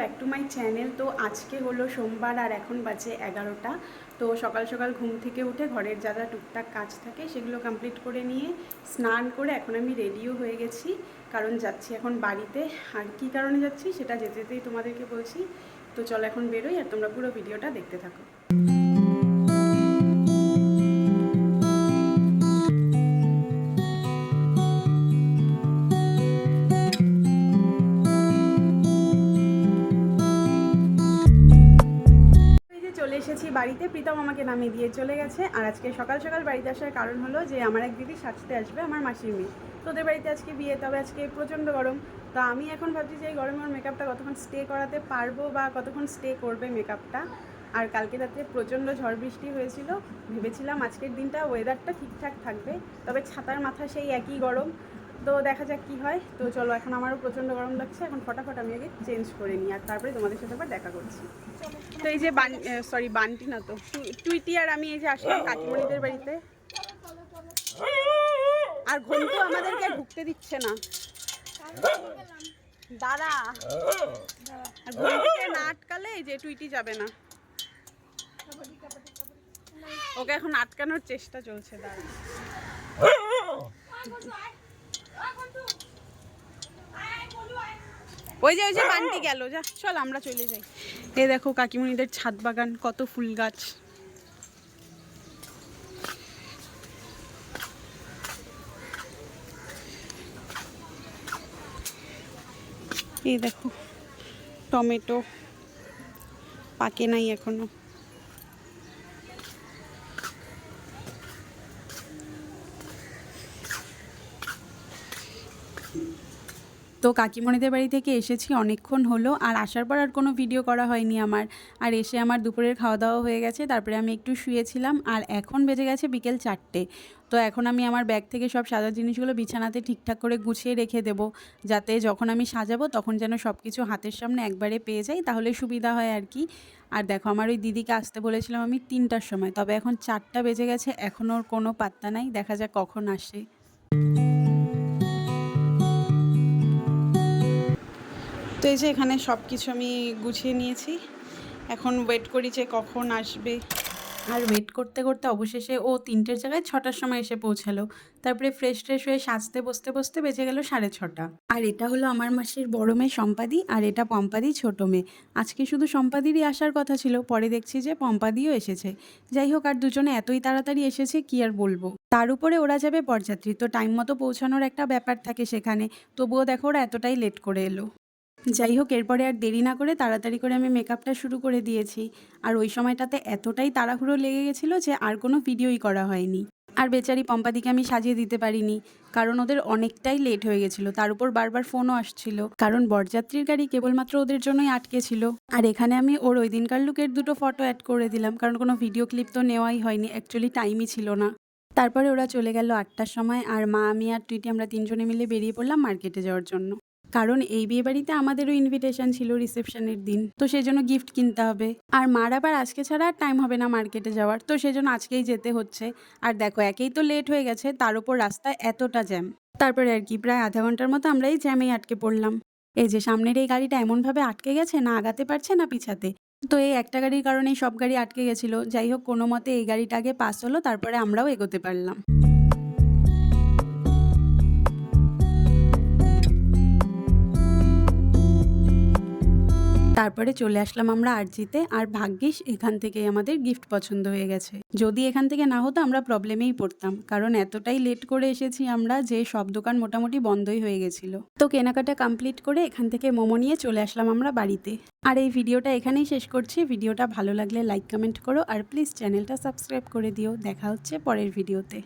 Back to my channel. তো আজকে হলো সোমবার আর এখন বাজে 11টা। তো সকাল সকাল ঘুম থেকে উঠে ঘরের যা যা টুকটাক কাজ থাকে সেগুলো কমপ্লিট করে নিয়ে স্নান করে এখন আমি রেডিও হয়ে গেছি, কারণ যাচ্ছি এখন বাড়িতে। আর কি কারণে যাচ্ছি সেটা যেতে যেতেই তোমাদেরকে বলছি। তো চলো এখন বেরোই আর তোমরা পুরো ভিডিওটা দেখতে থাকো। চলে এসেছি বাড়িতে, প্রীতম আমাকে নামিয়ে দিয়ে চলে গেছে। আর আজকে সকাল সকাল বাড়িতে আসার কারণ হলো যে আমার এক দিদি সাজতে আসবে, আমার মাসির মেয়ে। তোদের বাড়িতে আজকে বিয়ে, তবে আজকে প্রচণ্ড গরম। তো আমি এখন ভাবছি যে এই গরমে ওর মেকআপটা কতক্ষণ স্টে করাতে পারবো বা কতক্ষণ স্টে করবে মেকআপটা। আর কালকে রাতে প্রচণ্ড ঝড় বৃষ্টি হয়েছিল, ভেবেছিলাম আজকের দিনটা ওয়েদারটা ঠিকঠাক থাকবে, তবে ছাতার মাথা সেই একই গরম। তো দেখা যাক কী হয়। তো চলো, এখন আমারও প্রচণ্ড গরম লাগছে, এখন ফটাফট আমি আগে চেঞ্জ করে নিই আর তারপরে তোমাদের সাথে আবার দেখা করছি। তো এই যে বান্টি না তো টুইটি আর আমি এই যে আসলাম কাকিমণিদের বাড়িতে। আর ঘন্টু আমাদেরকে ঢুকতে দিচ্ছে না, দাঁড়া। আর ঘন্টুকে না আটকালে এই যে টুইটি যাবে না, ওকে এখন আটকানোর চেষ্টা চলছে। দাঁড়া, ওই যে বান্টি গেল, যা চল আমরা চলে যাই। এই দেখো কাকিমণিদের ছাদ বাগান, কত ফুল গাছ। এই দেখো টমেটো পাকে নাই এখনো। তো কাকিমণিদের বাড়ি থেকে এসেছি অনেকক্ষণ হলো, আর আসার পর আর কোনো ভিডিও করা হয়নি আমার। আর এসে আমার দুপুরের খাওয়া দাওয়া হয়ে গেছে, তারপরে আমি একটু শুয়েছিলাম। আর এখন বেজে গেছে বিকেল 4টে। তো এখন আমি আমার ব্যাগ থেকে সব সাজার জিনিসগুলো বিছানাতে ঠিকঠাক করে গুছিয়ে রেখে দেবো, যাতে যখন আমি সাজাবো তখন যেন সব কিছু হাতের সামনে একবারে পেয়ে যাই, তাহলে সুবিধা হয় আর কি। আর দেখো আমার ওই দিদিকে আসতে বলেছিলাম আমি 3টার সময়, তবে এখন 4টা বেজে গেছে, এখনও ওর কোনো পাত্তা নাই। দেখা যাক কখন আসে। তো এই যে এখানে সব কিছু আমি গুছিয়ে নিয়েছি, এখন ওয়েট করি যে কখন আসবে। আর ওয়েট করতে করতে অবশেষে ও 3টের জায়গায় 6টার সময় এসে পৌঁছালো। তারপরে ফ্রেশ হয়ে সাজতে বসতে বসতে বেজে গেল 6:30। আর এটা হলো আমার মাসির বড় মেয়ে সম্পাদি, আর এটা পম্পাদি ছোটো মেয়ে। আজকে শুধু সম্পাদিরই আসার কথা ছিল, পরে দেখছি যে পম্পাদিও এসেছে। যাই হোক, আর দুজনে এতই তাড়াতাড়ি এসেছে কি আর বলবো। তার উপরে ওরা যাবে বরযাত্রী, তো টাইম মতো পৌঁছানোর একটা ব্যাপার থাকে সেখানে। তবুও দেখো ওরা এতটাই লেট করে এলো। যাই হোক, এরপরে আর দেরি না করে তাড়াতাড়ি করে আমি মেকআপটা শুরু করে দিয়েছি। আর ওই সময়টাতে এতটাই তাড়াহুড়ো লেগে গেছিলো যে আর কোনো ভিডিওই করা হয়নি। আর বেচারি পম্পাদিকে আমি সাজিয়ে দিতে পারিনি, কারণ ওদের অনেকটাই লেট হয়ে গেছিলো। তার উপর বারবার ফোনও আসছিল, কারণ বরযাত্রীর গাড়ি কেবলমাত্র ওদের জন্যই আটকে ছিল। আর এখানে আমি ওর ওই দিনকার লুকের 2টো ফটো অ্যাড করে দিলাম, কারণ কোনো ভিডিও ক্লিপ তো নেওয়াই হয়নি, অ্যাকচুয়ালি টাইমই ছিল না। তারপরে ওরা চলে গেল 8টার সময়, আর মা, আমি আর টুইটি আমরা 3জনে মিলে বেরিয়ে পড়লাম মার্কেটে যাওয়ার জন্য। কারণ এই বিয়েবাড়িতে আমাদেরও ইনভিটেশন ছিল রিসেপশনের দিন, তো সেজন্য গিফট কিনতে হবে। আর মার আবার আজকে ছাড়া আর টাইম হবে না মার্কেটে যাওয়ার, তো সেজন্য আজকেই যেতে হচ্ছে। আর দেখো, একেই তো লেট হয়ে গেছে, তার উপর রাস্তায় এতটা জ্যাম। তারপরে আর কি, প্রায় আধা ঘন্টার মতো আমরা এই জ্যামেই আটকে পড়লাম। এই যে সামনের এই গাড়িটা এমনভাবে আটকে গেছে, না আগাতে পারছে না পিছাতে। তো এই একটা গাড়ির কারণেই সব গাড়ি আটকে গেছিলো। যাই হোক, কোনো মতে এই গাড়িটা আগে পাস হলো, তারপরে আমরাও এগোতে পারলাম। তারপরে চলে আসলাম আমরা আরজিতে, আর ভাগ্যিস এখান থেকেই আমাদের গিফট পছন্দ হয়ে গেছে। যদি এখান থেকে না হতো আমরা প্রবলেমেই পড়তাম, কারণ এতটাই লেট করে এসেছি আমরা যে সব দোকান মোটামুটি বন্ধই হয়ে গেছিল। তো কেনাকাটা কমপ্লিট করে এখান থেকে মোমো নিয়ে চলে আসলাম আমরা বাড়িতে। আর এই ভিডিওটা এখানেই শেষ করছি। ভিডিওটা ভালো লাগলে লাইক কমেন্ট করো, আর প্লিজ চ্যানেলটা সাবস্ক্রাইব করে দিও। দেখা হচ্ছে পরের ভিডিওতে।